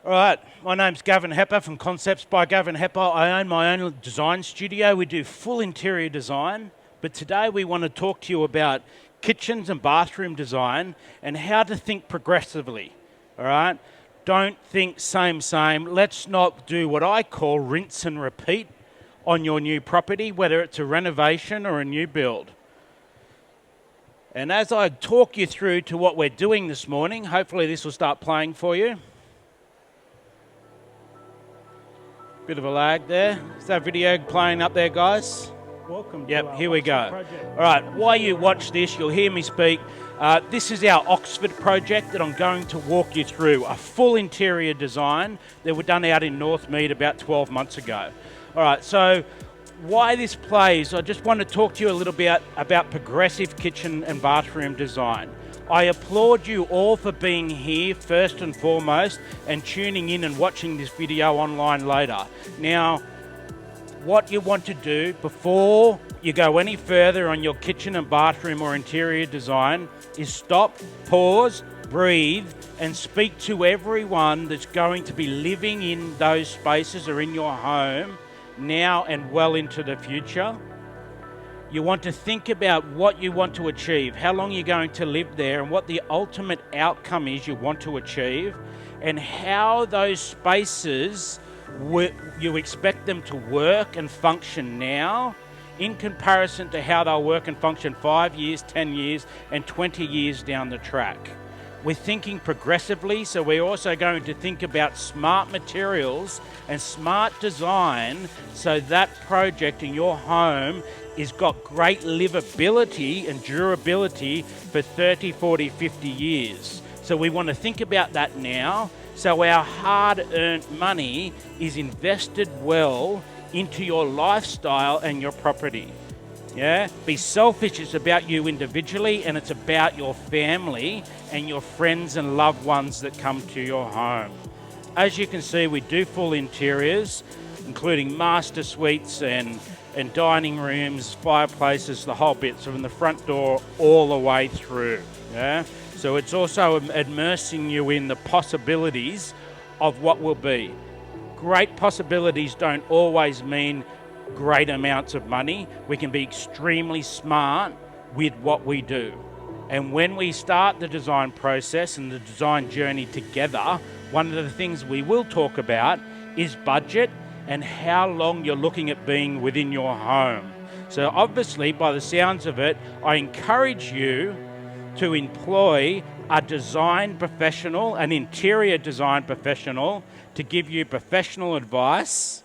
All right, my name's Gavin Hepper from Concepts by Gavin Hepper. I own my own design studio. We do full interior design, but today we want to talk to you about kitchens and bathroom design and how to think progressively, all right? Don't think same. Let's not do what I call rinse and repeat on your new property, whether it's a renovation or a new build. And as I talk you through to what we're doing this morning, hopefully this will start playing for you. Bit of a lag there. Is that video playing up there, guys? Welcome. Yep, here we go. All right, while you watch this, you'll hear me speak. This is our Oxford project that I'm going to walk you through. A full interior design that were done out in Northmead about 12 months ago. All right, so why this plays, I just want to talk to you a little bit about progressive kitchen and bathroom design. I applaud you all for being here first and foremost and tuning in and watching this video online later. Now, what you want to do before you go any further on your kitchen and bathroom or interior design is stop, pause, breathe, and speak to everyone that's going to be living in those spaces or in your home now and well into the future. You want to think about what you want to achieve, how long you're going to live there, and what the ultimate outcome is you want to achieve, and how those spaces you expect them to work and function now in comparison to how they'll work and function 5 years, 10 years, and 20 years down the track. We're thinking progressively, so we're also going to think about smart materials and smart design so that project in your home has got great livability and durability for 30, 40, 50 years. So we want to think about that now, so our hard-earned money is invested well into your lifestyle and your property. Yeah, be selfish, it's about you individually, and it's about your family and your friends and loved ones that come to your home. As you can see, we do full interiors, including master suites and dining rooms, fireplaces, the whole bit, so from the front door all the way through. Yeah, so it's also immersing you in the possibilities of what will be. Great possibilities don't always mean great amounts of money. We can be extremely smart with what we do. And when we start the design process and the design journey together, one of the things we will talk about is budget and how long you're looking at being within your home. So obviously, by the sounds of it, I encourage you to employ a design professional, an interior design professional, to give you professional advice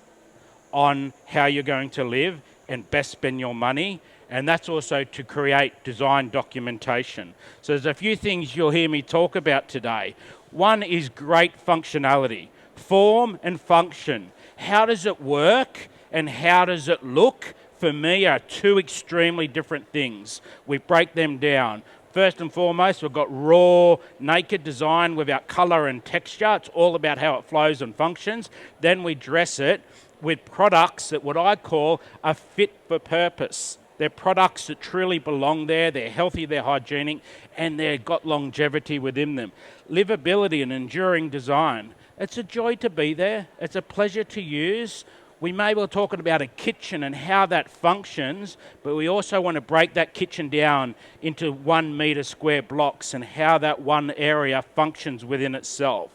on how you're going to live and best spend your money, and that's also to create design documentation. So there's a few things you'll hear me talk about today. One is great functionality, form and function. How does it work and how does it look, for me, are two extremely different things. We break them down. First and foremost, we've got raw, naked design without colour and texture. It's all about how it flows and functions. Then we dress it with products that what I call are fit for purpose. They're products that truly belong there, they're healthy, they're hygienic, and they've got longevity within them. Livability and enduring design. It's a joy to be there, it's a pleasure to use. We may well talking about a kitchen and how that functions, but we also want to break that kitchen down into 1 metre square blocks and how that one area functions within itself.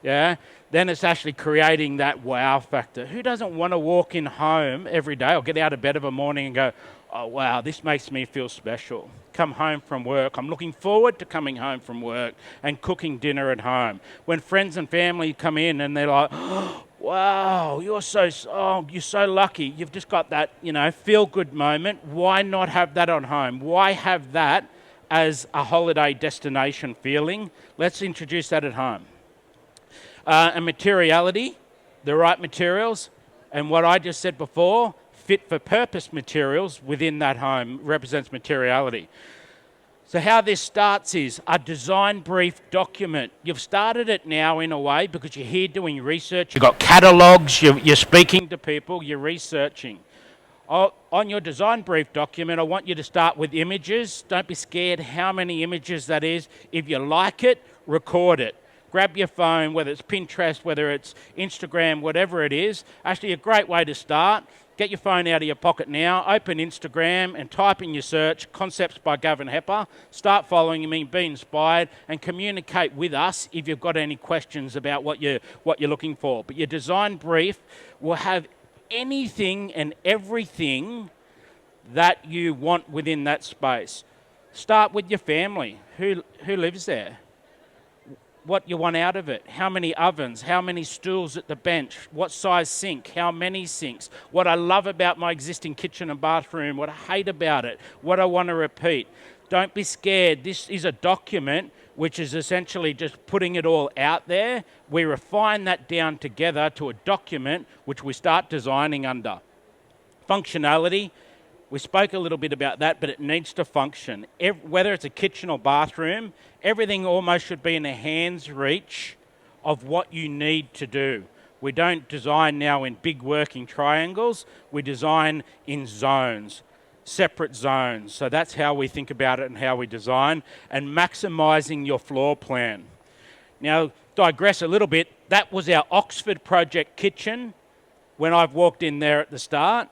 Yeah, then it's actually creating that wow factor. Who doesn't want to walk in home every day or get out of bed of a morning and go, oh wow, this makes me feel special. Come home from work. I'm looking forward to coming home from work and cooking dinner at home. When friends and family come in and they're like, oh, wow, you're so lucky. You've just got that, feel-good moment. Why not have that on home? Why have that as a holiday destination feeling? Let's introduce that at home. And materiality, the right materials, and what I just said before, fit for purpose materials within that home represents materiality. So how this starts is a design brief document. You've started it now in a way because you're here doing research. You've got catalogues, you're speaking to people, you're researching. On your design brief document, I want you to start with images. Don't be scared how many images that is. If you like it, record it. grab your phone, whether it's Pinterest, whether it's Instagram, whatever it is. Actually, a great way to start. Get your phone out of your pocket now, open Instagram and type in your search, Concepts by Gavin Hepper. Start following me, be inspired, and communicate with us if you've got any questions about what you're looking for. But your design brief will have anything and everything that you want within that space. Start with your family. Who lives there? What you want out of it, how many ovens, how many stools at the bench, what size sink, how many sinks, what I love about my existing kitchen and bathroom, what I hate about it, what I want to repeat. Don't be scared. This is a document which is essentially just putting it all out there. We refine that down together to a document which we start designing under. Functionality. We spoke a little bit about that, but it needs to function. Whether it's a kitchen or bathroom, everything almost should be in a hand's reach of what you need to do. We don't design now in big working triangles. We design in zones, separate zones. So that's how we think about it and how we design, and maximising your floor plan. Now, digress a little bit. That was our Oxford project kitchen when I've walked in there at the start.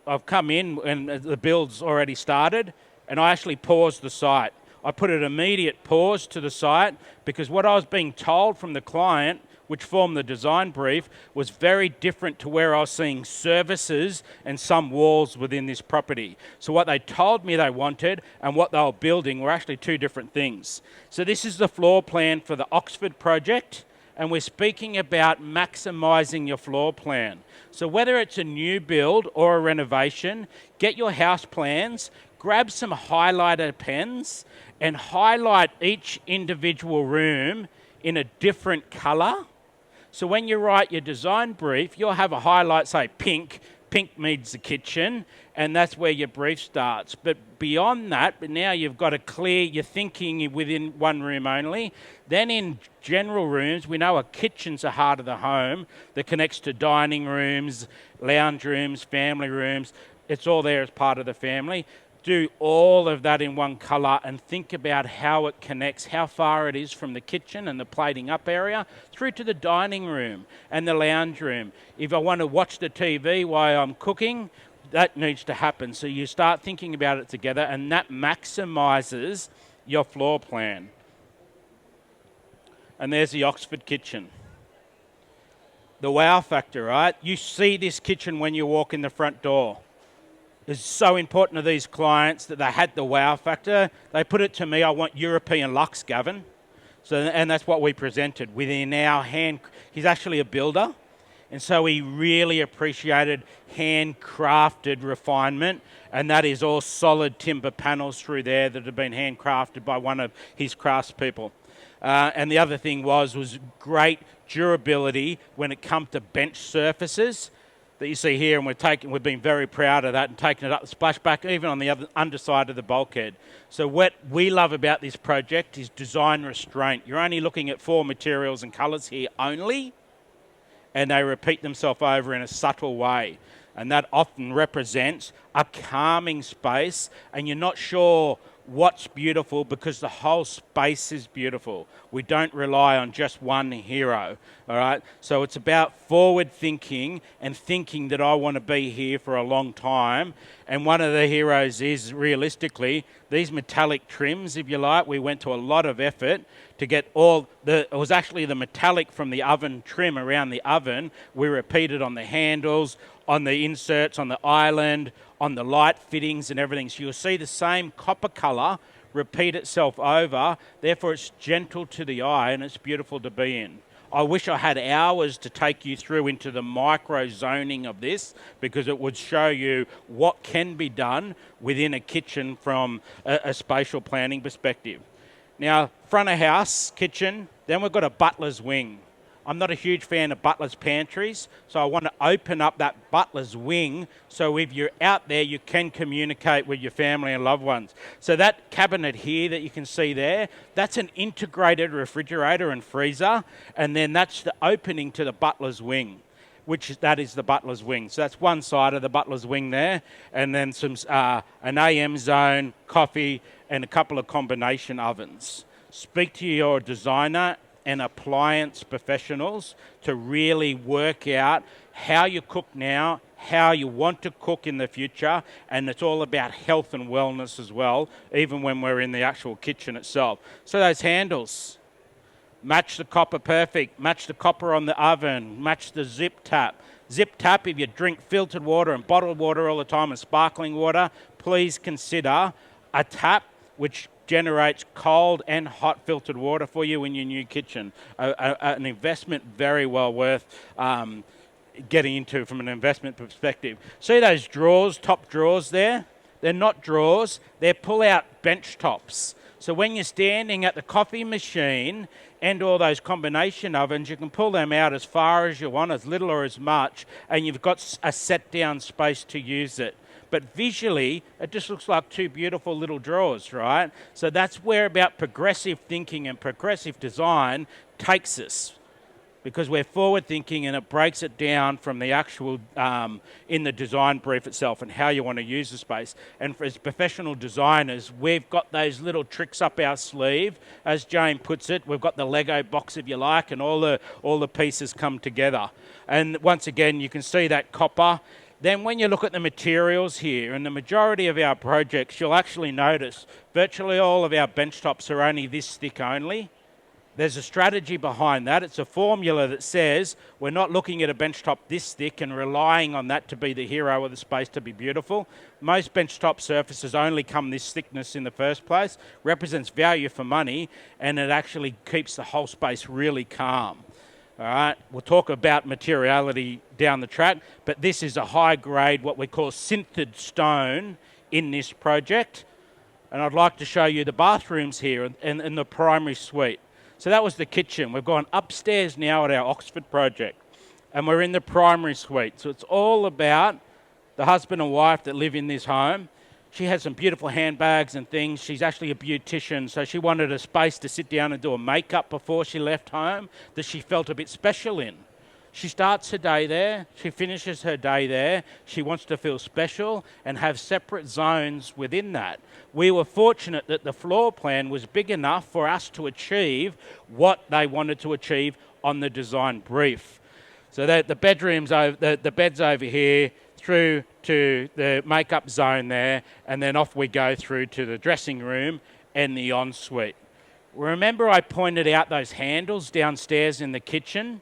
I've come in and the build's already started, and I actually paused the site. I put an immediate pause to the site because what I was being told from the client, which formed the design brief, was very different to where I was seeing services and some walls within this property. So what they told me they wanted and what they were building were actually two different things. So this is the floor plan for the Oxford project, and we're speaking about maximising your floor plan. So whether it's a new build or a renovation, get your house plans, grab some highlighter pens and highlight each individual room in a different colour. So when you write your design brief, you'll have a highlight, say pink. Pink means the kitchen, and that's where your brief starts. But beyond that, but now you've got to clear your thinking within one room only. Then in general rooms, we know a kitchen's the heart of the home that connects to dining rooms, lounge rooms, family rooms. It's all there as part of the family. Do all of that in one colour and think about how it connects, how far it is from the kitchen and the plating up area through to the dining room and the lounge room. If I want to watch the TV while I'm cooking, that needs to happen. So you start thinking about it together, and that maximises your floor plan. And there's the Oxford kitchen. The wow factor, right? You see this kitchen when you walk in the front door. It's so important to these clients that they had the wow factor. They put it to me, I want European luxe, Gavin. And that's what we presented within our hand. He's actually a builder, and so he really appreciated handcrafted refinement, and that is all solid timber panels through there that have been handcrafted by one of his craftspeople. And the other thing was great durability when it comes to bench surfaces that you see here, and we've been very proud of that and taken it up the splashback, even on the other underside of the bulkhead. So what we love about this project is design restraint. You're only looking at 4 materials and colours here only, and they repeat themselves over in a subtle way. And that often represents a calming space, and you're not sure what's beautiful because the whole space is beautiful. We don't rely on just one hero, all right? So it's about forward thinking and thinking that I want to be here for a long time. And one of the heroes is, realistically, these metallic trims, if you like. We went to a lot of effort to get it was actually the metallic from the oven trim around the oven. We repeated on the handles, on the inserts, on the island, on the light fittings and everything. So you'll see the same copper colour repeat itself over. Therefore, it's gentle to the eye and it's beautiful to be in. I wish I had hours to take you through into the micro zoning of this, because it would show you what can be done within a kitchen from a spatial planning perspective. Now, front of house kitchen, then we've got a butler's wing. I'm not a huge fan of butler's pantries, so I want to open up that butler's wing so if you're out there, you can communicate with your family and loved ones. So that cabinet here that you can see there, that's an integrated refrigerator and freezer, and then that's the opening to the butler's wing, that is the butler's wing. So that's one side of the butler's wing there, and then an AM zone, coffee, and a couple of combination ovens. Speak to your designer and appliance professionals to really work out how you cook now, how you want to cook in the future, and it's all about health and wellness as well, even when we're in the actual kitchen itself. So those handles, match the copper perfect, match the copper on the oven, match the zip tap. Zip tap, if you drink filtered water and bottled water all the time and sparkling water, please consider a tap which generates cold and hot filtered water for you in your new kitchen. An investment very well worth getting into from an investment perspective. See those drawers, top drawers there? They're not drawers, they're pull-out bench tops. So when you're standing at the coffee machine and all those combination ovens, you can pull them out as far as you want, as little or as much, and you've got a set-down space to use it. But visually, it just looks like two beautiful little drawers, right? So that's where about progressive thinking and progressive design takes us, because we're forward thinking and it breaks it down from the actual, in the design brief itself and how you want to use the space. And as professional designers, we've got those little tricks up our sleeve. As Jane puts it, we've got the Lego box, if you like, and all the pieces come together. And once again, you can see that copper. Then when you look at the materials here, and the majority of our projects, you'll actually notice virtually all of our bench tops are only this thick only. There's a strategy behind that. It's a formula that says we're not looking at a bench top this thick and relying on that to be the hero of the space to be beautiful. Most bench top surfaces only come this thickness in the first place, represents value for money, and it actually keeps the whole space really calm. All right, we'll talk about materiality down the track, but this is a high grade, what we call sintered stone in this project. And I'd like to show you the bathrooms here in the primary suite. So that was the kitchen. We've gone upstairs now at our Oxford project, and we're in the primary suite. So it's all about the husband and wife that live in this home. She has some beautiful handbags and things. She's actually a beautician, so she wanted a space to sit down and do a makeup before she left home that she felt a bit special in. She starts her day there, she finishes her day there, she wants to feel special and have separate zones within that. We were fortunate that the floor plan was big enough for us to achieve what they wanted to achieve on the design brief. So that the bedrooms, the bed's over here, through to the makeup zone there, and then off we go through to the dressing room and the ensuite. Remember I pointed out those handles downstairs in the kitchen?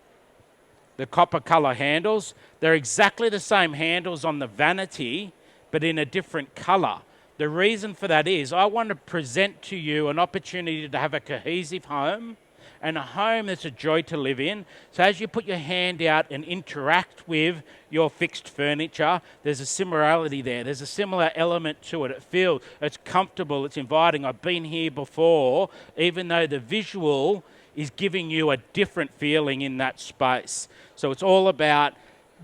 The copper colour handles, they're exactly the same handles on the vanity, but in a different colour. The reason for that is I want to present to you an opportunity to have a cohesive home and a home that's a joy to live in. So as you put your hand out and interact with your fixed furniture, there's a similarity there. There's a similar element to it. It's comfortable, it's inviting. I've been here before, even though the visual is giving you a different feeling in that space. So it's all about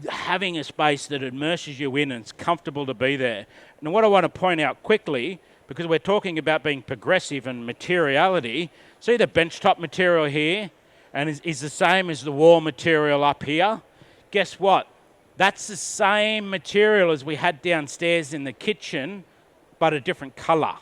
having a space that immerses you in and it's comfortable to be there. And what I want to point out quickly, because we're talking about being progressive and materiality, see the benchtop material here and is the same as the wall material up here? Guess what? That's the same material as we had downstairs in the kitchen, but a different colour.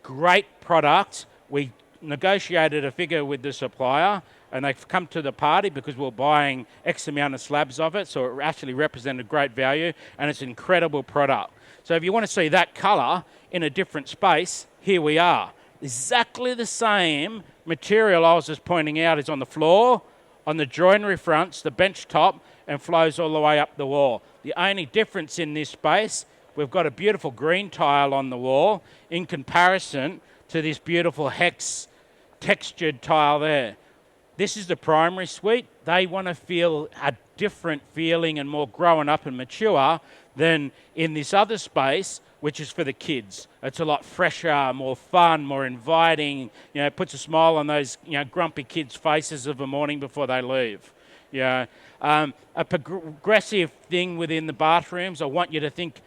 Great product. We negotiated a figure with the supplier and they've come to the party because we're buying X amount of slabs of it, so it actually represented great value and it's an incredible product. So if you want to see that colour in a different space, here we are. Exactly the same material I was just pointing out is on the floor, on the joinery fronts, the bench top, and flows all the way up the wall. The only difference in this space, we've got a beautiful green tile on the wall in comparison to this beautiful hex textured tile there. This is the primary suite. They want to feel a different feeling and more grown up and mature than in this other space, which is for the kids. It's a lot fresher, more fun, more inviting. You know, it puts a smile on those grumpy kids' faces of the morning before they leave. A progressive thing within the bathrooms, I want you to think,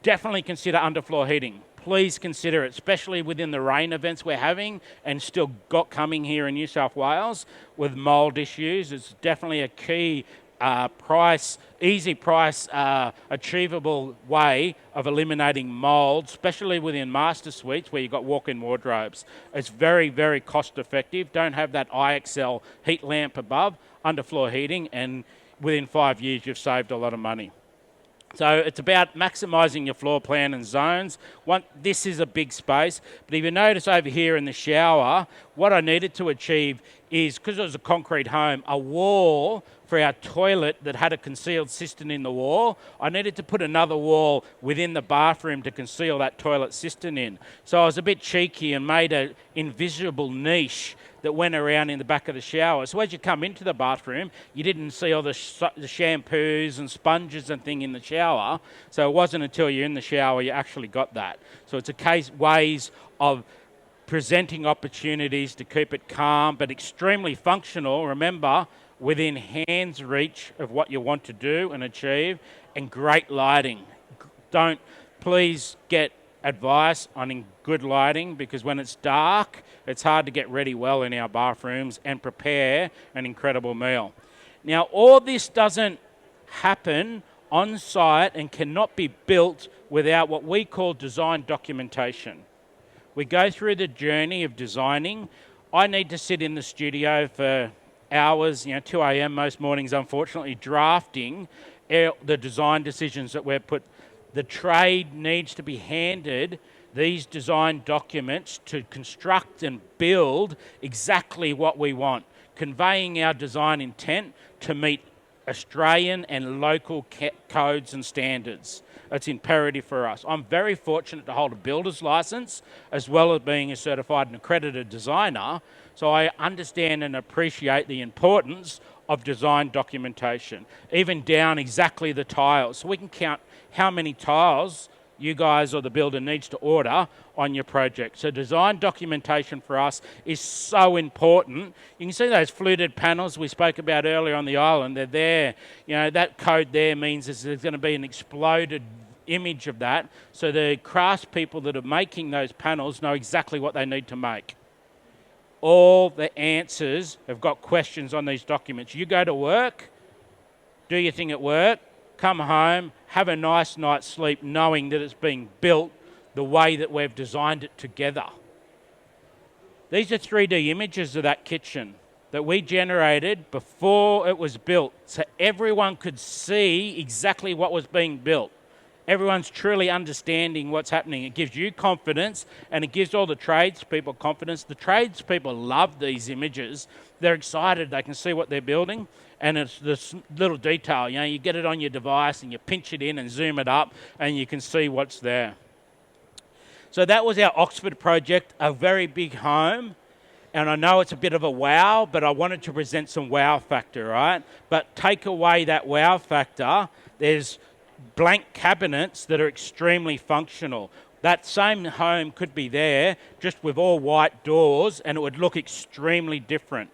definitely consider underfloor heating. Please consider it, especially within the rain events we're having and still got coming here in New South Wales with mould issues. It's definitely a key easy price, achievable way of eliminating mold, especially within master suites where you've got walk-in wardrobes. It's very, very cost effective. Don't have that IXL heat lamp above, underfloor heating, and within 5 years you've saved a lot of money. So it's about maximising your floor plan and zones. This is a big space, but if you notice over here in the shower, what I needed to achieve is, because it was a concrete home, a wall for our toilet that had a concealed cistern in the wall. I needed to put another wall within the bathroom to conceal that toilet cistern in. So I was a bit cheeky and made an invisible niche that went around in the back of the shower. So as you come into the bathroom, you didn't see all the shampoos and sponges and thing in the shower. So it wasn't until you're in the shower you actually got that. So it's ways of presenting opportunities to keep it calm, but extremely functional. Remember, within hand's reach of what you want to do and achieve, and great lighting. Please get advice on good lighting, because when it's dark, it's hard to get ready well in our bathrooms and prepare an incredible meal. Now, all this doesn't happen on site and cannot be built without what we call design documentation. We go through the journey of designing. I need to sit in the studio for hours, 2 a.m. most mornings, unfortunately, drafting the design decisions that we've put. The trade needs to be handed these design documents to construct and build exactly what we want, conveying our design intent to meet Australian and local codes and standards. It's imperative for us. I'm very fortunate to hold a builder's license as well as being a certified and accredited designer, so I understand and appreciate the importance of design documentation, even down exactly the tiles. So we can count how many tiles you guys or the builder needs to order on your project. So design documentation for us is so important. You can see those fluted panels we spoke about earlier on the island. They're there. That code there means there's going to be an exploded image of that. So the craftspeople that are making those panels know exactly what they need to make. All the answers have got questions on these documents. You go to work, do your thing at work, come home, have a nice night's sleep knowing that it's being built the way that we've designed it together. These are 3D images of that kitchen that we generated before it was built, so everyone could see exactly what was being built. Everyone's truly understanding what's happening. It gives you confidence, and it gives all the tradespeople confidence. The tradespeople love these images. They're excited. They can see what they're building, and it's this little detail. You get it on your device, and you pinch it in and zoom it up, and you can see what's there. So that was our Oxford project, a very big home. And I know it's a bit of a wow, but I wanted to present some wow factor, right? But take away that wow factor, there's blank cabinets that are extremely functional. That same home could be there just with all white doors and it would look extremely different.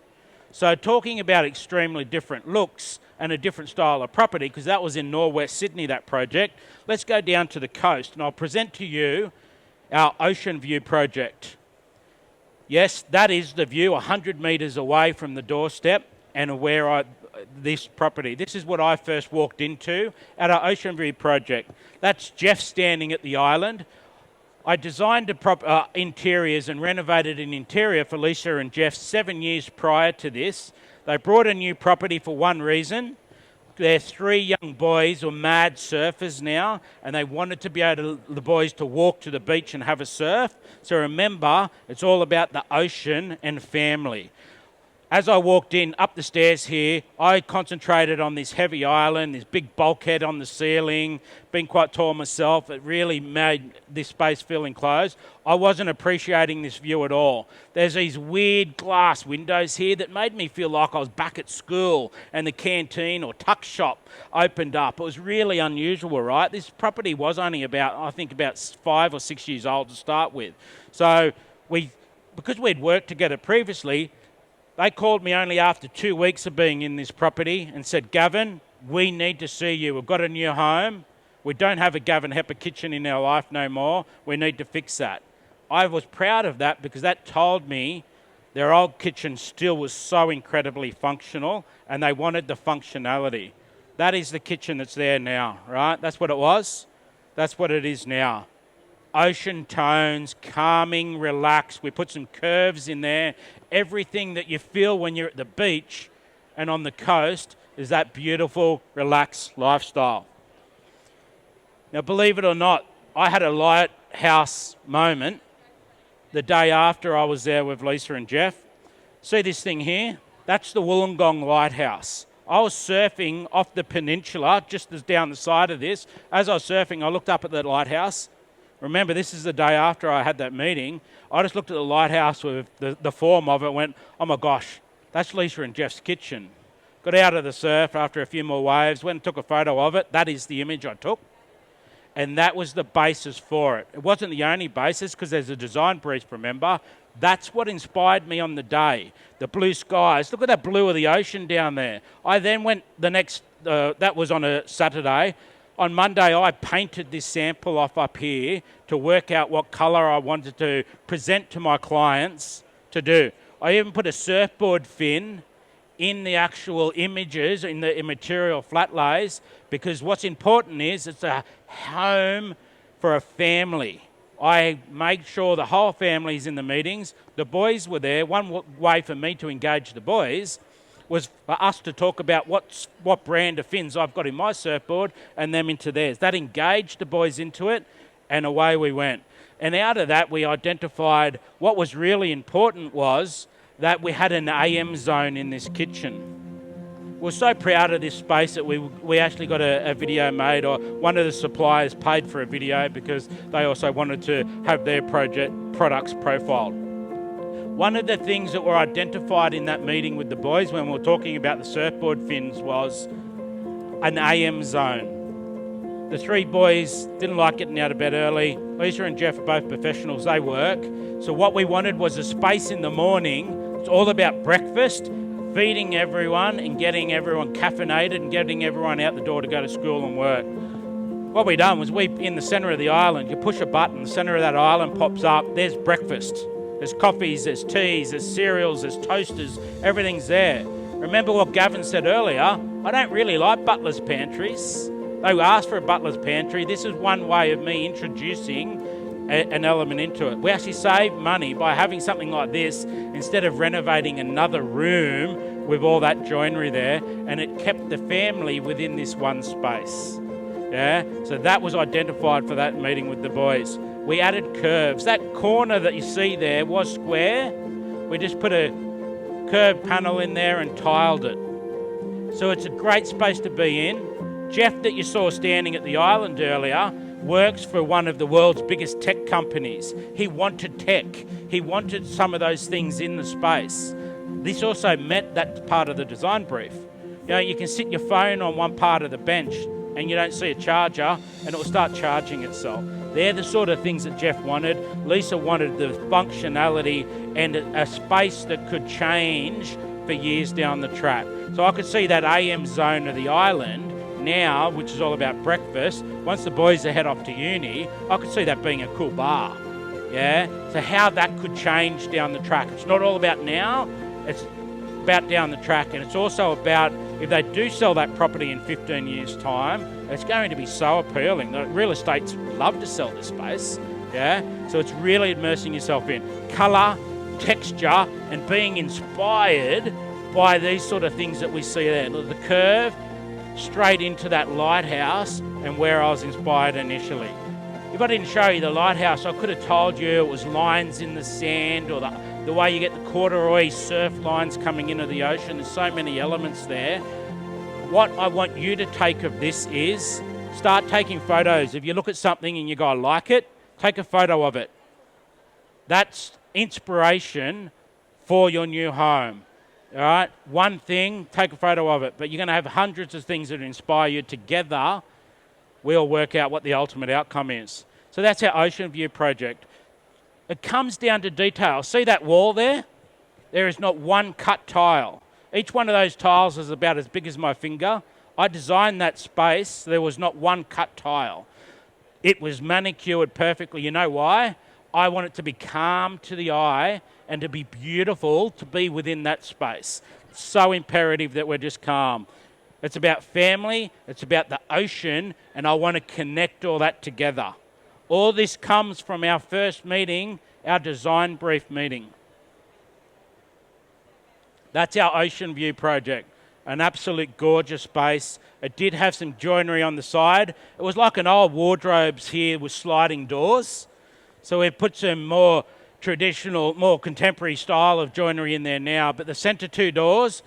So talking about extremely different looks and a different style of property, because that was in Northwest Sydney, that project, let's go down to the coast and I'll present to you our Ocean View project. Yes, that is the view 100 metres away from the doorstep and where this property. This is what I first walked into at our Ocean View project. That's Jeff standing at the island. I designed interiors and renovated an interior for Lisa and Jeff 7 years prior to this. They brought a new property for one reason. Their 3 young boys were mad surfers now, and they wanted to be able the boys to walk to the beach and have a surf. So remember, it's all about the ocean and family. As I walked in up the stairs here, I concentrated on this heavy island, this big bulkhead on the ceiling, being quite tall myself. It really made this space feel enclosed. I wasn't appreciating this view at all. There's these weird glass windows here that made me feel like I was back at school and the canteen or tuck shop opened up. It was really unusual, right? This property was only about 5 or 6 years old to start with. So because we'd worked together previously, they called me only after 2 weeks of being in this property and said, Gavin, we need to see you. We've got a new home. We don't have a Gavin Hepper kitchen in our life no more. We need to fix that. I was proud of that because that told me Their old kitchen still was so incredibly functional, and they wanted the functionality. That is the kitchen that's there now, right? That's what it was. That's what it is now. Ocean tones, calming, relaxed. We put some curves in there. Everything that you feel when you're at the beach and on the coast is that beautiful, relaxed lifestyle. Now, believe it or not, I had a lighthouse moment the day after I was there with Lisa and Jeff. See this thing here? That's the Wollongong Lighthouse. I was surfing off the peninsula, just as down the side of this. As I was surfing, I looked up at the lighthouse. Remember, this is the day after I had that meeting. I just looked at the lighthouse with the form of it and went, oh my gosh, that's Lisa and Jeff's kitchen. Got out of the surf after a few more waves, went and took a photo of it. That is the image I took. And that was the basis for it. It wasn't the only basis because there's a design brief, remember. That's what inspired me on the day. The blue skies. Look at that blue of the ocean down there. I then went that was on a Saturday. On Monday, I painted this sample off up here to work out what colour I wanted to present to my clients to do. I even put a surfboard fin in the actual images, in the material flat lays, because what's important is it's a home for a family. I made sure the whole family's in the meetings. The boys were there. One way for me to engage the boys was for us to talk about what brand of fins I've got in my surfboard and them into theirs. That engaged the boys into it, and away we went. And out of that, we identified what was really important was that we had an AM zone in this kitchen. We're so proud of this space that we actually got a video made, or one of the suppliers paid for a video because they also wanted to have their products profiled. One of the things that were identified in that meeting with the boys when we were talking about the surfboard fins was an AM zone. The three boys didn't like getting out of bed early. Lisa and Jeff are both professionals, they work. So what we wanted was a space in the morning. It's all about breakfast, feeding everyone and getting everyone caffeinated and getting everyone out the door to go to school and work. What we done was in the centre of the island, you push a button, the centre of that island pops up, there's breakfast. There's coffees, there's teas, there's cereals, there's toasters, everything's there. Remember what Gavin said earlier, I don't really like butlers' pantries. They asked for a butler's pantry. This is one way of me introducing an element into it. We actually save money by having something like this instead of renovating another room with all that joinery there, and it kept the family within this one space. Yeah, so that was identified for that meeting with the boys. We added curves. That corner that you see there was square. We just put a curved panel in there and tiled it. So it's a great space to be in. Jeff, that you saw standing at the island earlier, works for one of the world's biggest tech companies. He wanted tech. He wanted some of those things in the space. This also met that part of the design brief. You know, you can sit your phone on one part of the bench and you don't see a charger and it will start charging itself. They're the sort of things that Jeff wanted. Lisa wanted the functionality and a space that could change for years down the track. So I could see that AM zone of the island now, which is all about breakfast. Once the boys head off to uni, I could see that being a cool bar. Yeah. So how that could change down the track. It's not all about now. It's about down the track, and it's also about if they do sell that property in 15 years' time, it's going to be so appealing. The real estates love to sell this space. Yeah. So it's really immersing yourself in colour, texture, and being inspired by these sort of things that we see there. The curve straight into that lighthouse and where I was inspired initially. If I didn't show you the lighthouse, I could have told you it was lines in the sand or the way you get the corduroy surf lines coming into the ocean. There's so many elements there. What I want you to take of this is start taking photos. If you look at something and you go, I like it, take a photo of it. That's inspiration for your new home. All right, one thing, take a photo of it, but you're going to have hundreds of things that inspire you. Together, we'll work out what the ultimate outcome is. So that's our Ocean View project. It comes down to detail. See that wall there? There is not one cut tile. Each one of those tiles is about as big as my finger. I designed that space. There was not one cut tile. It was manicured perfectly. You know why? I want it to be calm to the eye and to be beautiful, to be within that space. It's so imperative that we're just calm. It's about family, it's about the ocean, and I want to connect all that together. All this comes from our first meeting, our design brief meeting. That's our ocean view project. An absolute gorgeous space. It did have some joinery on the side. It was like an old wardrobes here with sliding doors. So we've put some more traditional, more contemporary style of joinery in there now. But the centre two doors,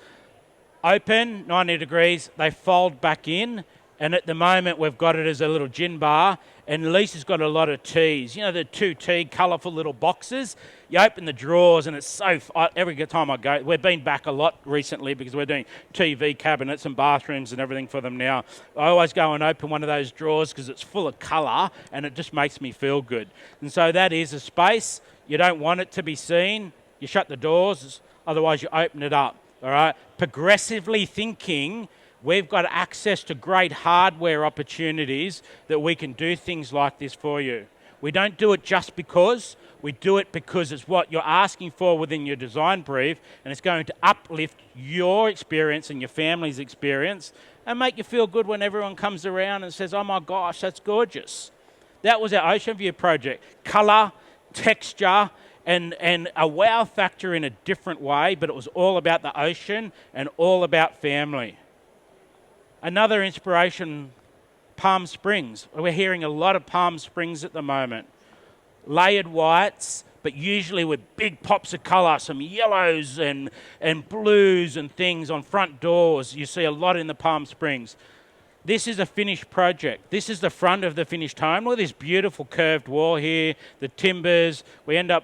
open, 90 degrees, they fold back in. And at the moment we've got it as a little gin bar. And Lisa's got a lot of teas. You know, the 2 tea colourful little boxes? You open the drawers and it's so... every time I go... We've been back a lot recently because we're doing TV cabinets and bathrooms and everything for them now. I always go and open one of those drawers because it's full of colour and it just makes me feel good. And so that is a space. You don't want it to be seen. You shut the doors, otherwise you open it up. All right? Progressively thinking... We've got access to great hardware opportunities that we can do things like this for you. We don't do it just because, we do it because it's what you're asking for within your design brief, and it's going to uplift your experience and your family's experience and make you feel good when everyone comes around and says, oh my gosh, that's gorgeous. That was our Ocean View project. Colour, texture, and a wow factor in a different way, but it was all about the ocean and all about family. Another inspiration, Palm Springs. We're hearing a lot of Palm Springs at the moment. Layered whites, but usually with big pops of colour, some yellows and blues and things on front doors. You see a lot in the Palm Springs. This is a finished project. This is the front of the finished home. Look at this beautiful curved wall here, the timbers. We end up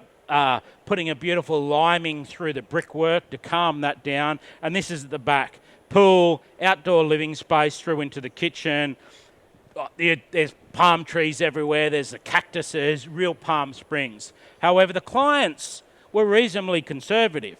putting a beautiful liming through the brickwork to calm that down. And this is at the back. Pool, outdoor living space through into the kitchen. There's palm trees everywhere. There's the cactuses, real Palm Springs. However, the clients were reasonably conservative.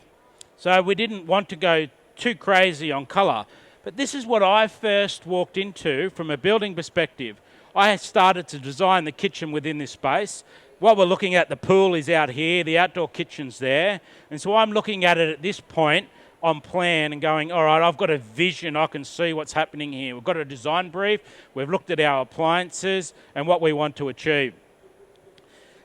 So we didn't want to go too crazy on colour. But this is what I first walked into from a building perspective. I started to design the kitchen within this space. What we're looking at, the pool is out here, the outdoor kitchen's there. And so I'm looking at it at this point on plan and going, all right, I've got a vision, I can see what's happening here. We've got a design brief, we've looked at our appliances and what we want to achieve.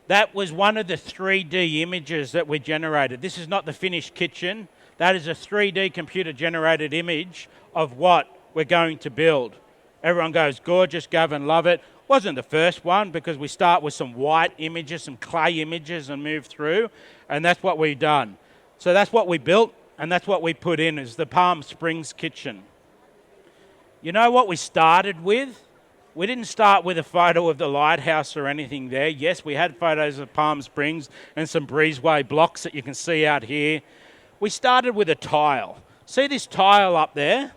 That was one of the 3D images that we generated. This is not the finished kitchen. That is a 3D computer-generated image of what we're going to build. Everyone goes, gorgeous, Gavin, love it. Wasn't the first one because we start with some white images, some clay images and move through, and that's what we've done. So that's what we built. And that's what we put in, is the Palm Springs kitchen. You know what we started with? We didn't start with a photo of the lighthouse or anything there. Yes, we had photos of Palm Springs and some breezeway blocks that you can see out here. We started with a tile. See this tile up there?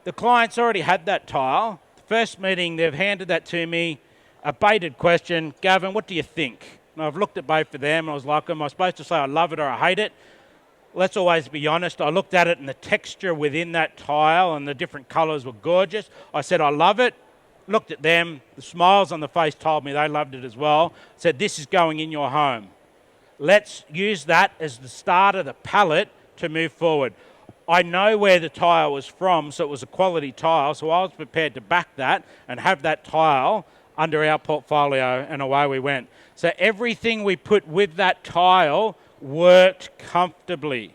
The clients already had that tile. The first meeting, they've handed that to me. A baited question, Gavin, what do you think? And I've looked at both of them and I was like, am I supposed to say I love it or I hate it? Let's always be honest. I looked at it and the texture within that tile and the different colours were gorgeous. I said, I love it. Looked at them. The smiles on the face told me they loved it as well. Said, this is going in your home. Let's use that as the start of the palette to move forward. I know where the tile was from, so it was a quality tile, so I was prepared to back that and have that tile under our portfolio, and away we went. So everything we put with that tile worked comfortably.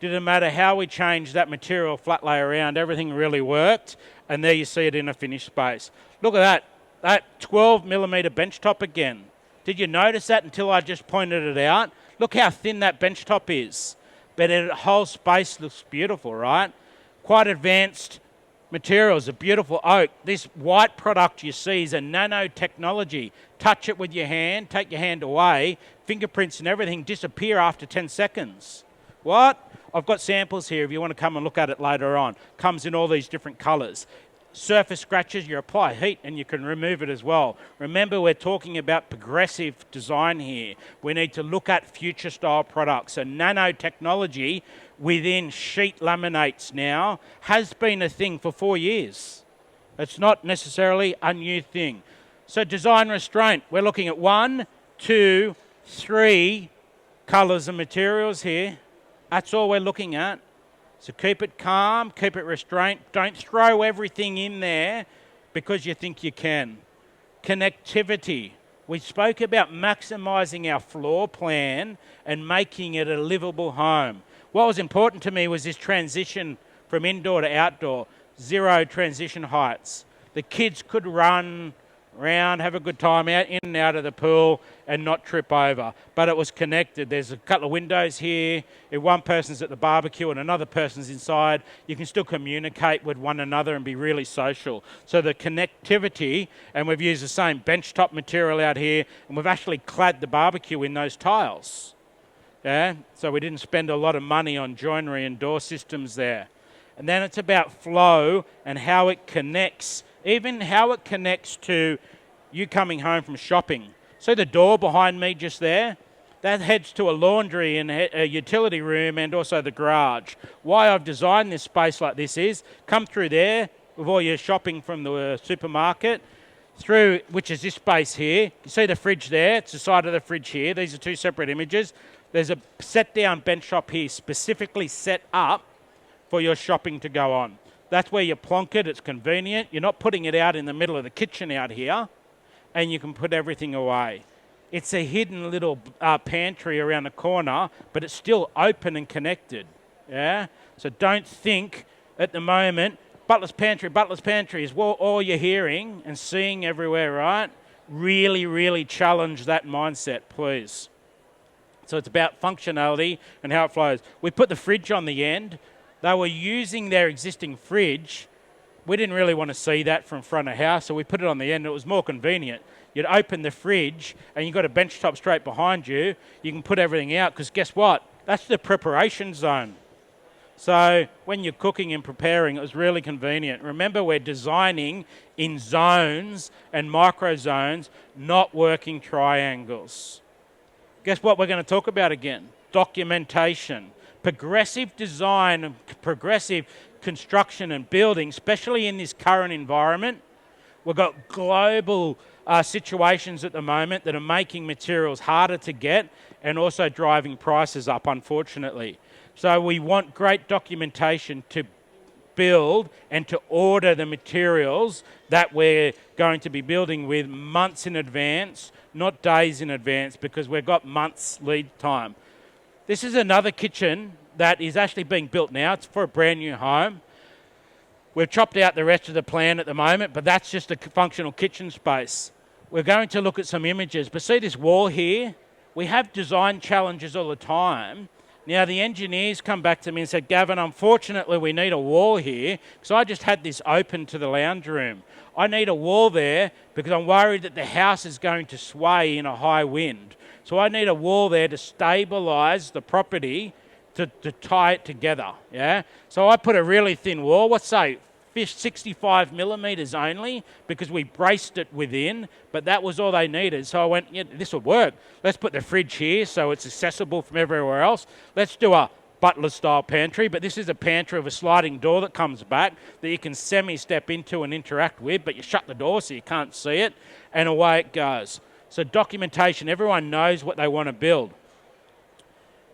Didn't matter how we changed that material flat lay around, everything really worked, and there you see it in a finished space. Look at that 12 millimetre bench top again. Did you notice that until I just pointed it out? Look how thin that bench top is. But the whole space looks beautiful, right? Quite advanced materials, a beautiful oak. This white product you see is a nanotechnology. Touch it with your hand, take your hand away, fingerprints and everything disappear after 10 seconds. What? I've got samples here if you want to come and look at it later on. Comes in all these different colours. Surface scratches, you apply heat and you can remove it as well. Remember, we're talking about progressive design here. We need to look at future style products. So nanotechnology within sheet laminates now has been a thing for 4 years. It's not necessarily a new thing. So design restraint, we're looking at 1, 2, 3 colours and materials here. That's all we're looking at. So keep it calm, keep it restrained. Don't throw everything in there because you think you can. Connectivity. We spoke about maximising our floor plan and making it a livable home. What was important to me was this transition from indoor to outdoor, 0 transition heights. The kids could run around, have a good time out in and out of the pool and not trip over. But it was connected. There's a couple of windows here. If one person's at the barbecue and another person's inside, you can still communicate with one another and be really social. So the connectivity, and we've used the same benchtop material out here, and we've actually clad the barbecue in those tiles. Yeah, so we didn't spend a lot of money on joinery and door systems there. And then it's about flow and how it connects, even how it connects to you coming home from shopping. See the door behind me just there? That heads to a laundry and a utility room and also the garage. Why I've designed this space like this is, come through there with all your shopping from the supermarket, through, which is this space here. You see the fridge there? It's the side of the fridge here. These are 2 separate images. There's a set-down bench top here specifically set up for your shopping to go on. That's where you plonk it. It's convenient. You're not putting it out in the middle of the kitchen out here, and you can put everything away. It's a hidden little pantry around the corner, but it's still open and connected. Yeah. So don't think at the moment Butler's Pantry is all you're hearing and seeing everywhere, right? Really, really challenge that mindset, please. So it's about functionality and how it flows. We put the fridge on the end. They were using their existing fridge. We didn't really want to see that from front of house, so we put it on the end. It was more convenient. You'd open the fridge and you've got a bench top straight behind you. You can put everything out because guess what? That's the preparation zone. So when you're cooking and preparing, it was really convenient. Remember, we're designing in zones and micro zones, not working triangles. Guess what we're going to talk about again? Documentation. Progressive design and progressive construction and building, especially in this current environment. We've got global situations at the moment that are making materials harder to get and also driving prices up, unfortunately. So we want great documentation to build and to order the materials that we're going to be building with months in advance, not days in advance, because we've got months lead time. This is another kitchen that is actually being built now. It's for a brand new home. We've chopped out the rest of the plan at the moment, but that's just a functional kitchen space. We're going to look at some images, but see this wall here? We have design challenges all the time. Now the engineers come back to me and said, Gavin, unfortunately we need a wall here because I just had this open to the lounge room. I need a wall there because I'm worried that the house is going to sway in a high wind. So I need a wall there to stabilise the property to tie it together. Yeah. So I put a really thin wall. What's say 65 millimetres only because we braced it within, but that was all they needed. So I went, yeah, this will work. Let's put the fridge here so it's accessible from everywhere else. Let's do a butler-style pantry, but this is a pantry with a sliding door that comes back that you can semi-step into and interact with, but you shut the door so you can't see it, and away it goes. So documentation, everyone knows what they want to build.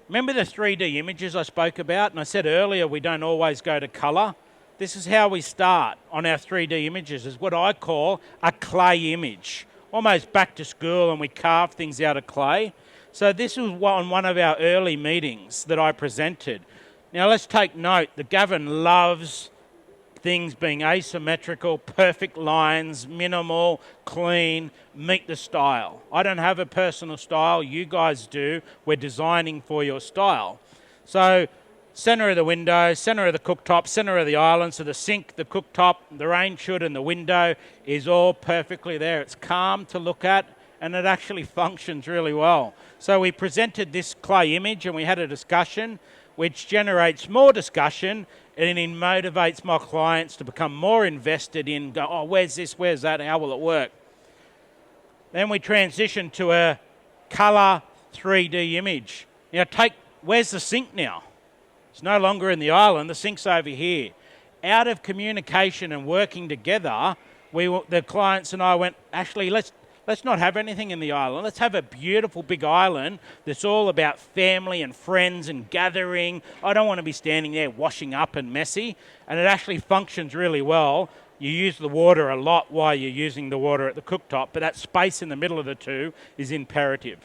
Remember the 3D images I spoke about? And I said earlier we don't always go to colour. This is how we start on our 3D images, is what I call a clay image. Almost back to school and we carve things out of clay. So this was on one of our early meetings that I presented. Now let's take note that Gavin loves things being asymmetrical, perfect lines, minimal, clean, meet the style. I don't have a personal style, you guys do. We're designing for your style. So centre of the window, centre of the cooktop, centre of the island, so the sink, the cooktop, the range hood and the window is all perfectly there. It's calm to look at and it actually functions really well. So we presented this clay image and we had a discussion which generates more discussion and it motivates my clients to become more invested in, go, oh, where's this, where's that, how will it work? Then we transition to a colour 3D image. Now where's the sink now? It's no longer in the island, the sink's over here. Out of communication and working together, the clients and I went, actually, let's Let's not have anything in the island. Let's have a beautiful big island that's all about family and friends and gathering. I don't want to be standing there washing up and messy. And it actually functions really well. You use the water a lot while you're using the water at the cooktop, but that space in the middle of the two is imperative.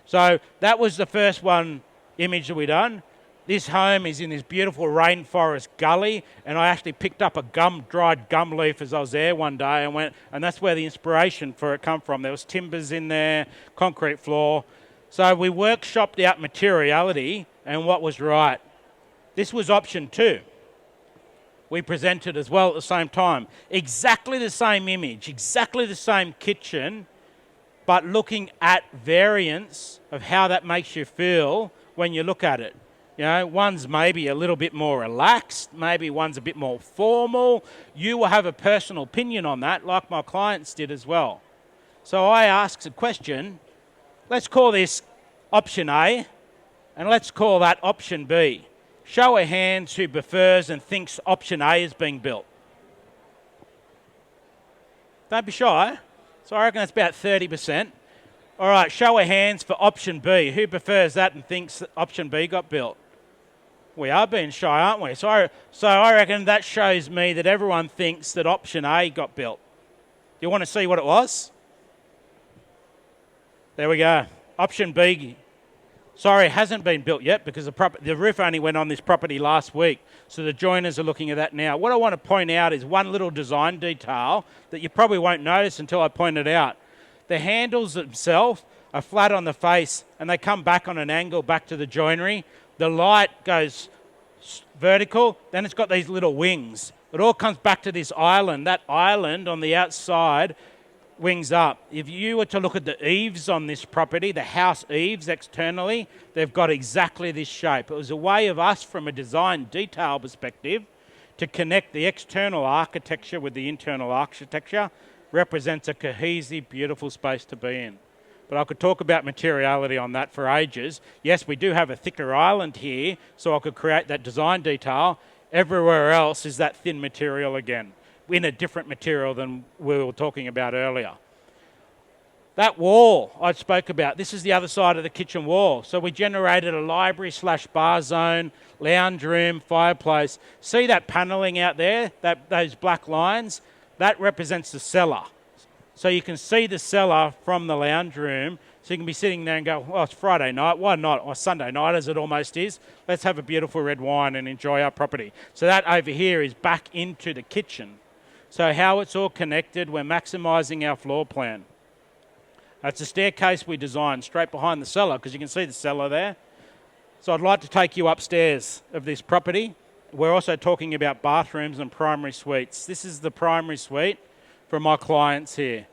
So that was the first image that we done. This home is in this beautiful rainforest gully, and I actually picked up a dried gum leaf as I was there one day and went, and that's where the inspiration for it come from. There was timbers in there, concrete floor. So we workshopped out materiality and what was right. This was option 2. We presented as well at the same time. Exactly the same image, exactly the same kitchen, but looking at variance of how that makes you feel when you look at it. You know, one's maybe a little bit more relaxed, maybe one's a bit more formal. You will have a personal opinion on that, like my clients did as well. So I asked a question, let's call this option A, and let's call that option B. Show of hands who prefers and thinks option A is being built. Don't be shy. So I reckon that's about 30%. All right, show of hands for option B. Who prefers that and thinks that option B got built? We are being shy, aren't we? So I reckon that shows me that everyone thinks that option A got built. Do you want to see what it was? There we go. Option B, sorry, hasn't been built yet because the roof only went on this property last week. So the joiners are looking at that now. What I want to point out is one little design detail that you probably won't notice until I point it out. The handles themselves are flat on the face and they come back on an angle back to the joinery. The light goes vertical, then it's got these little wings. It all comes back to this island. That island on the outside wings up. If you were to look at the eaves on this property, the house eaves externally, they've got exactly this shape. It was a way of us, from a design detail perspective, to connect the external architecture with the internal architecture. Represents a cohesive, beautiful space to be in. But I could talk about materiality on that for ages. Yes, we do have a thicker island here, so I could create that design detail. Everywhere else is that thin material again, in a different material than we were talking about earlier. That wall I spoke about, this is the other side of the kitchen wall. So we generated a library/bar zone, lounge room, fireplace. See that paneling out there, those black lines? That represents the cellar. So you can see the cellar from the lounge room. So you can be sitting there and go, well, it's Friday night, why not? Or Sunday night, as it almost is. Let's have a beautiful red wine and enjoy our property. So that over here is back into the kitchen. So how it's all connected, we're maximising our floor plan. That's a staircase we designed straight behind the cellar, because you can see the cellar there. So I'd like to take you upstairs of this property. We're also talking about bathrooms and primary suites. This is the primary suite for my clients here.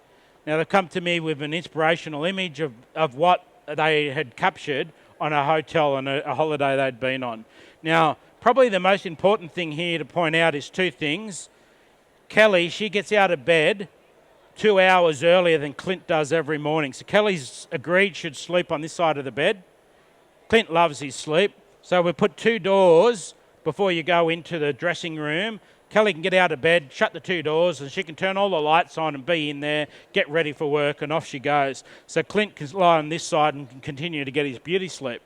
Now they've come to me with an inspirational image of what they had captured on a hotel and a holiday they'd been on. Now, probably the most important thing here to point out is 2 things. Kelly, she gets out of bed 2 hours earlier than Clint does every morning. So Kelly's agreed she'd sleep on this side of the bed. Clint loves his sleep. So we put 2 doors before you go into the dressing room. Kelly can get out of bed, shut the 2 doors, and she can turn all the lights on and be in there, get ready for work, and off she goes. So Clint can lie on this side and can continue to get his beauty sleep.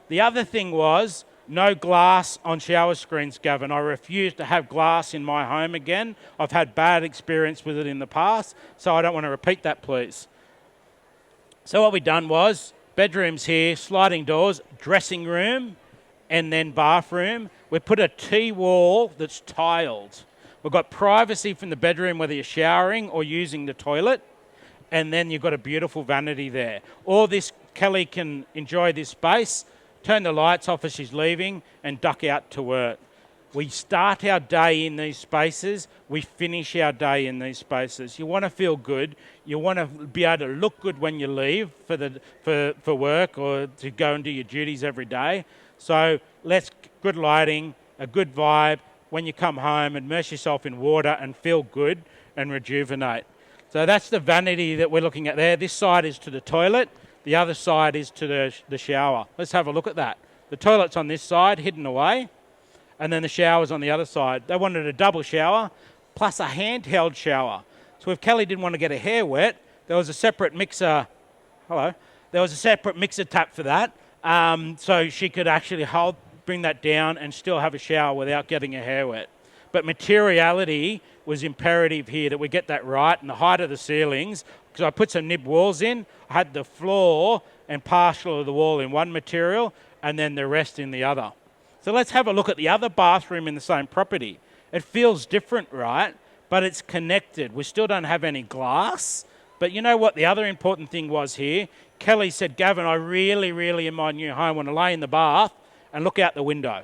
The other thing was no glass on shower screens, Gavin. I refuse to have glass in my home again. I've had bad experience with it in the past, so I don't want to repeat that, please. So what we done was, bedrooms here, sliding doors, dressing room, and then bathroom. We put a T-wall that's tiled. We've got privacy from the bedroom, whether you're showering or using the toilet, and then you've got a beautiful vanity there. All this, Kelly can enjoy this space, turn the lights off as she's leaving, and duck out to work. We start our day in these spaces, we finish our day in these spaces. You want to feel good, you want to be able to look good when you leave for work or to go and do your duties every day. So good lighting, a good vibe. When you come home, immerse yourself in water and feel good and rejuvenate. So that's the vanity that we're looking at there. This side is to the toilet. The other side is to the shower. Let's have a look at that. The toilet's on this side, hidden away, and then the shower's on the other side. They wanted a double shower plus a handheld shower. So if Kelly didn't want to get her hair wet, There was a separate mixer. Hello. There was a separate mixer tap for that, so she could actually bring that down and still have a shower without getting her hair wet. But materiality was imperative here, that we get that right, and the height of the ceilings, because I put some nib walls in. I had the floor and partial of the wall in one material and then the rest in the other. So let's have a look at the other bathroom in the same property. It feels different, right? But it's connected. We still don't have any glass. But you know what the other important thing was here? Kelly said, Gavin, I really in my new home want to lay in the bath and look out the window.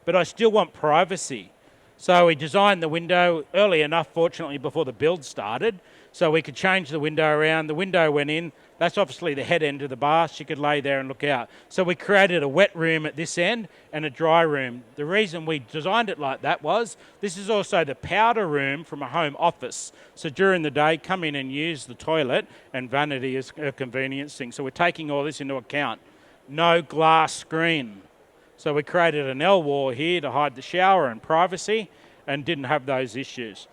But I still want privacy. So we designed the window early enough, fortunately, before the build started, so we could change the window around. The window went in. That's obviously the head end of the bath. She could lay there and look out. So we created a wet room at this end and a dry room. The reason we designed it like that was this is also the powder room from a home office. So during the day, come in and use the toilet, and vanity is a convenience thing. So we're taking all this into account. No glass screen. So we created an L wall here to hide the shower and privacy, and didn't have those issues.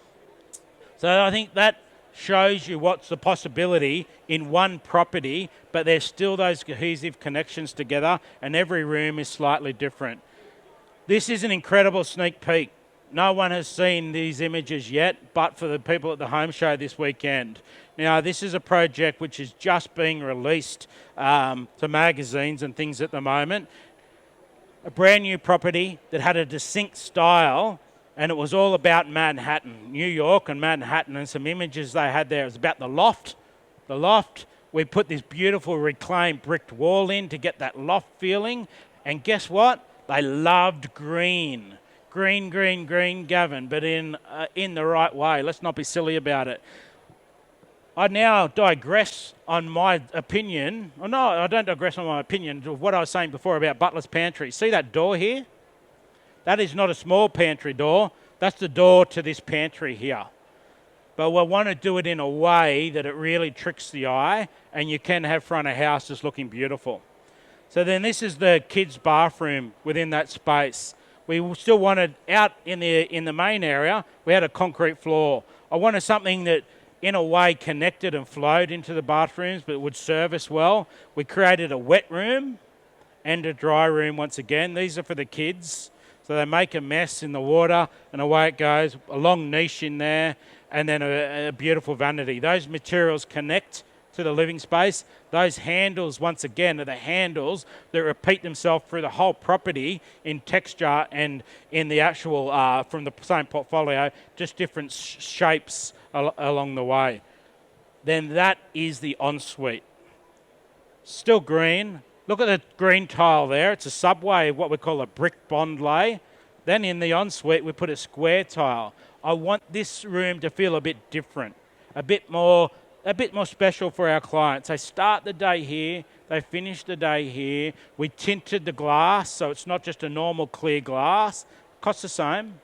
So I think that shows you what's the possibility in one property, but there's still those cohesive connections together, and every room is slightly different. This is an incredible sneak peek. No one has seen these images yet, but for the people at the home show this weekend. Now, this is a project which is just being released to magazines and things at the moment. A brand new property that had a distinct style, and it was all about Manhattan, New York and Manhattan, and some images they had there. It was about the loft. The loft, we put this beautiful reclaimed bricked wall in to get that loft feeling, and guess what? They loved green. Green, Gavin, but in the right way. Let's not be silly about it. I now digress on my opinion. Oh, no, I don't digress on my opinion of what I was saying before about Butler's Pantry. See that door here? That is not a small pantry door. That's the door to this pantry here. But we want to do it in a way that it really tricks the eye, and you can have front of house just looking beautiful. So then this is the kids' bathroom within that space. We still wanted out in the main area, we had a concrete floor. I wanted something that in a way connected and flowed into the bathrooms, but would service well. We created a wet room and a dry room once again. These are for the kids. So they make a mess in the water and away it goes. A long niche in there and then a beautiful vanity. Those materials connect to the living space. Those handles, once again, are the handles that repeat themselves through the whole property in texture and in the actual, from the same portfolio, just different shapes along the way. Then that is the ensuite. Still green. Look at the green tile there. It's a subway, what we call a brick bond lay. Then in the ensuite, we put a square tile. I want this room to feel a bit different, a bit more special for our clients. They start the day here, they finish the day here. We tinted the glass, so it's not just a normal clear glass. Costs the same.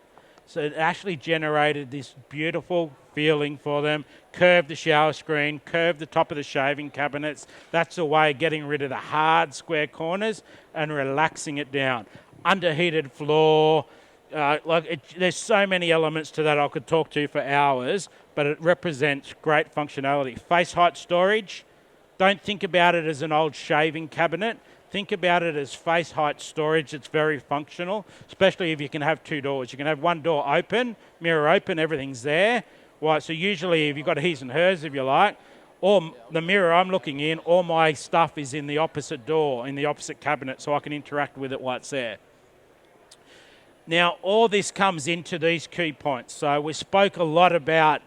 So it actually generated this beautiful feeling for them. Curved the shower screen, curved the top of the shaving cabinets. That's a way of getting rid of the hard square corners and relaxing it down. Underheated floor. There's so many elements to that I could talk to for hours, but it represents great functionality. Face height storage. Don't think about it as an old shaving cabinet. Think about it as face height storage. It's very functional, especially if you can have two doors. You can have one door open, mirror open, everything's there. Right, so usually if you've got a his and hers, if you like, or the mirror I'm looking in, all my stuff is in the opposite door, in the opposite cabinet, so I can interact with it while it's there. Now, all this comes into these key points. So we spoke a lot about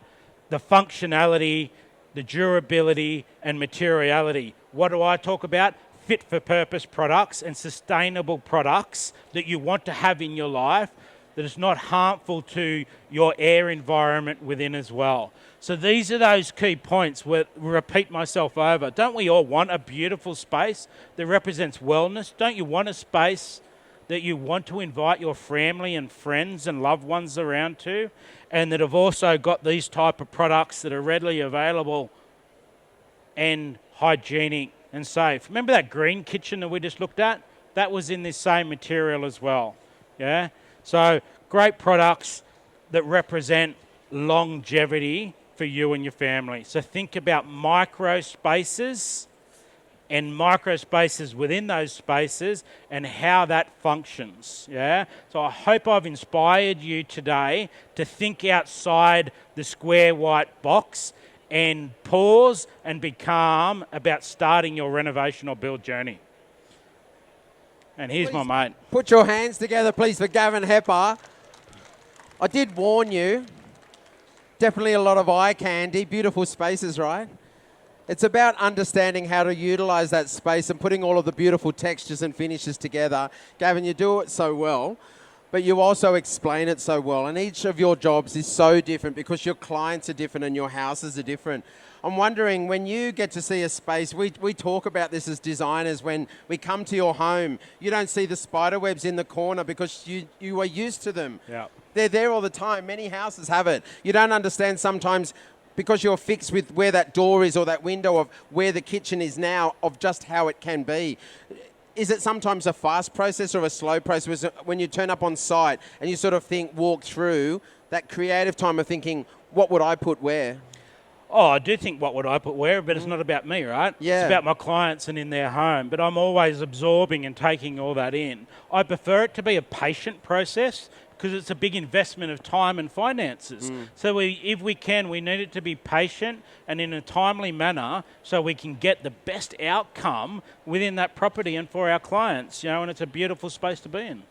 the functionality, the durability, and materiality. What do I talk about? Fit-for-purpose products and sustainable products that you want to have in your life that is not harmful to your air environment within as well. So these are those key points where repeat myself over. Don't we all want a beautiful space that represents wellness? Don't you want a space that you want to invite your family and friends and loved ones around to, and that have also got these type of products that are readily available and hygienic and safe? Remember that green kitchen that we just looked at? That was in this same material as well. Yeah. So great products that represent longevity for you and your family. So think about micro spaces and micro spaces within those spaces and how that functions. Yeah. So I hope I've inspired you today to think outside the square white box and pause and be calm about starting your renovation or build journey. And here's my mate. Put your hands together, please, for Gavin Hepper. I did warn you. Definitely a lot of eye candy, beautiful spaces, right? It's about understanding how to utilize that space and putting all of the beautiful textures and finishes together. Gavin, you do it so well, but you also explain it so well. And each of your jobs is so different because your clients are different and your houses are different. I'm wondering, when you get to see a space, we talk about this as designers, when we come to your home, you don't see the spider webs in the corner because you are used to them. Yeah. They're there all the time. Many houses have it. You don't understand sometimes, because you're fixed with where that door is or that window of where the kitchen is now, of just how it can be. Is it sometimes a fast process or a slow process? When you turn up on site and you sort of walk through that creative time of thinking, what would I put where? Oh, I do think what would I put where, but it's not about me, right? Yeah. It's about my clients and in their home, but I'm always absorbing and taking all that in. I prefer it to be a patient process because it's a big investment of time and finances. So if we can, we need it to be patient and in a timely manner so we can get the best outcome within that property and for our clients, and it's a beautiful space to be in.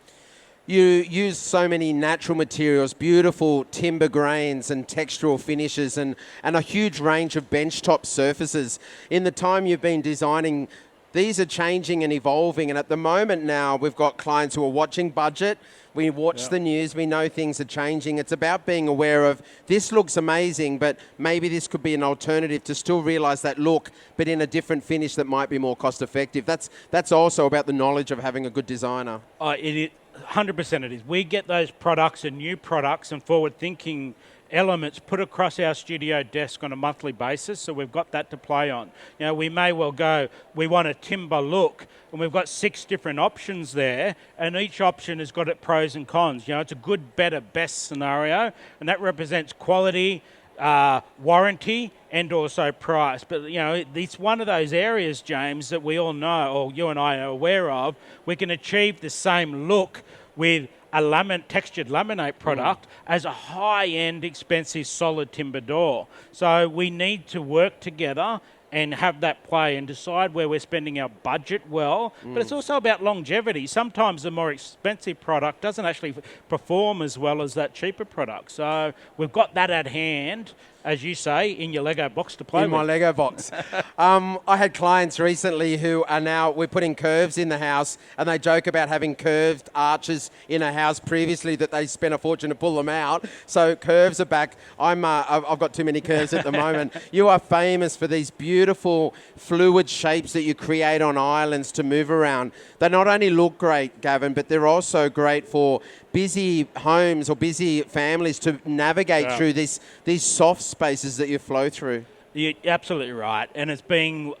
You use so many natural materials, beautiful timber grains and textural finishes and a huge range of benchtop surfaces. In the time you've been designing, these are changing and evolving, and at the moment now we've got clients who are watching budget. We watch the news, we know things are changing. It's about being aware of, this looks amazing, but maybe this could be an alternative to still realise that look, but in a different finish that might be more cost effective. That's also about the knowledge of having a good designer. It is 100% it is. We get those products and new products and forward-thinking elements put across our studio desk on a monthly basis, so we've got that to play on. We may well go, we want a timber look, and we've got 6 different options there, and each option has got its pros and cons. It's a good, better, best scenario, and that represents quality, warranty, and also price. But it's one of those areas, James, that we all know, or you and I are aware of. We can achieve the same look with a textured laminate product as a high-end, expensive, solid timber door. So we need to work together and have that play and decide where we're spending our budget well. But it's also about longevity. Sometimes the more expensive product doesn't actually perform as well as that cheaper product. So we've got that at hand, as you say, in your Lego box to play with. In my Lego box. I had clients recently who are now, we're putting curves in the house, and they joke about having curved arches in a house previously that they spent a fortune to pull them out. So curves are back. I've got too many curves at the moment. You are famous for these beautiful fluid shapes that you create on islands to move around. They not only look great, Gavin, but they're also great for busy homes or busy families to navigate through these soft spaces that you flow through. You're absolutely right. And it's being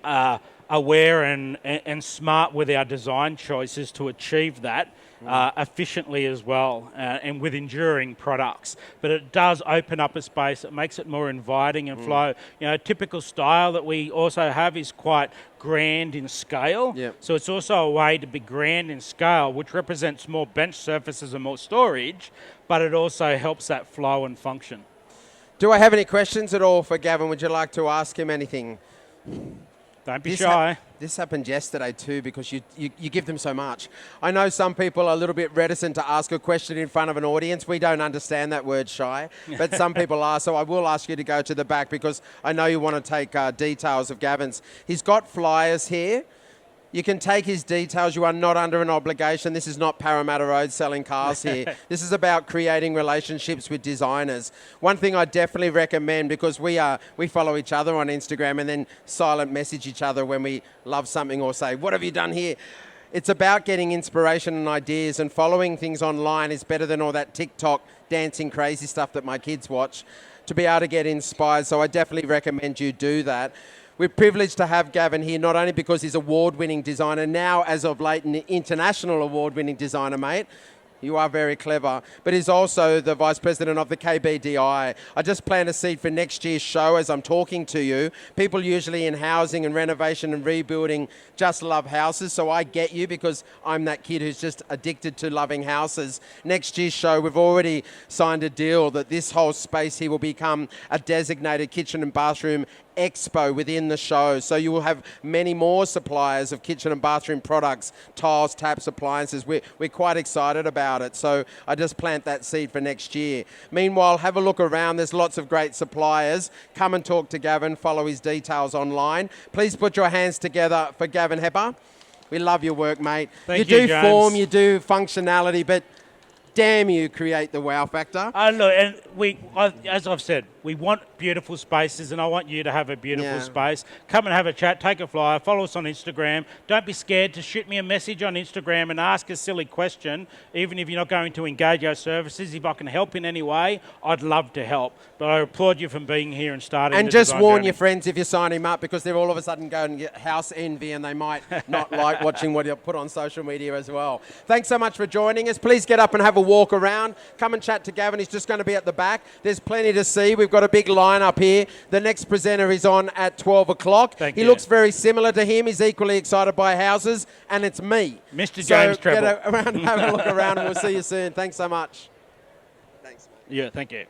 aware and smart with our design choices to achieve that efficiently as well, and with enduring products. But it does open up a space. It makes it more inviting and flow. Typical style that we also have is quite grand in scale. Yep. So it's also a way to be grand in scale, which represents more bench surfaces and more storage, but it also helps that flow and function. Do I have any questions at all for Gavin? Would you like to ask him anything? Don't be shy. This happened yesterday too, because you give them so much. I know some people are a little bit reticent to ask a question in front of an audience. We don't understand that word, shy, but some people are. So I will ask you to go to the back because I know you want to take details of Gavin's. He's got flyers here. You can take his details. You are not under an obligation. This is not Parramatta Road selling cars here. This is about creating relationships with designers. One thing I definitely recommend, because we follow each other on Instagram and then silent message each other when we love something or say, what have you done here? It's about getting inspiration and ideas, and following things online is better than all that TikTok dancing crazy stuff that my kids watch, to be able to get inspired. So I definitely recommend you do that. We're privileged to have Gavin here, not only because he's award-winning designer, now as of late an international award-winning designer, mate. You are very clever. But he's also the Vice President of the KBDi. I just plant a seed for next year's show as I'm talking to you. People usually in housing and renovation and rebuilding just love houses, so I get you because I'm that kid who's just addicted to loving houses. Next year's show, we've already signed a deal that this whole space here will become a designated kitchen and bathroom expo within the show. So you will have many more suppliers of kitchen and bathroom products, tiles, taps, appliances. We're quite excited about it. So I just plant that seed for next year. Meanwhile, have a look around. There's lots of great suppliers. Come and talk to Gavin. Follow his details online. Please put your hands together for Gavin Hepper. We love your work, mate. Thank you you, do James. form, you do functionality, but damn you create the wow factor. Look, and as I've said, we want beautiful spaces, and I want you to have a beautiful space. Come and have a chat, take a flyer, follow us on Instagram. Don't be scared to shoot me a message on Instagram and ask a silly question, even if you're not going to engage our services. If I can help in any way, I'd love to help. But I applaud you for being here and starting. And the just design warn journey. your friends if you sign him up, because they're all of a sudden going to get house envy and they might not like watching what you put on social media as well. Thanks so much for joining us. Please get up and have a walk around. Come and chat to Gavin. He's just going to be at the back. There's plenty to see. We've got a big line up here. The next presenter is on at 12 o'clock. Thank he you. looks very similar to him. He's equally excited by houses, and it's me. Mr. James Treble. Get around, have a look around, and we'll see you soon. Thanks so much. Thanks, mate. Yeah, thank you.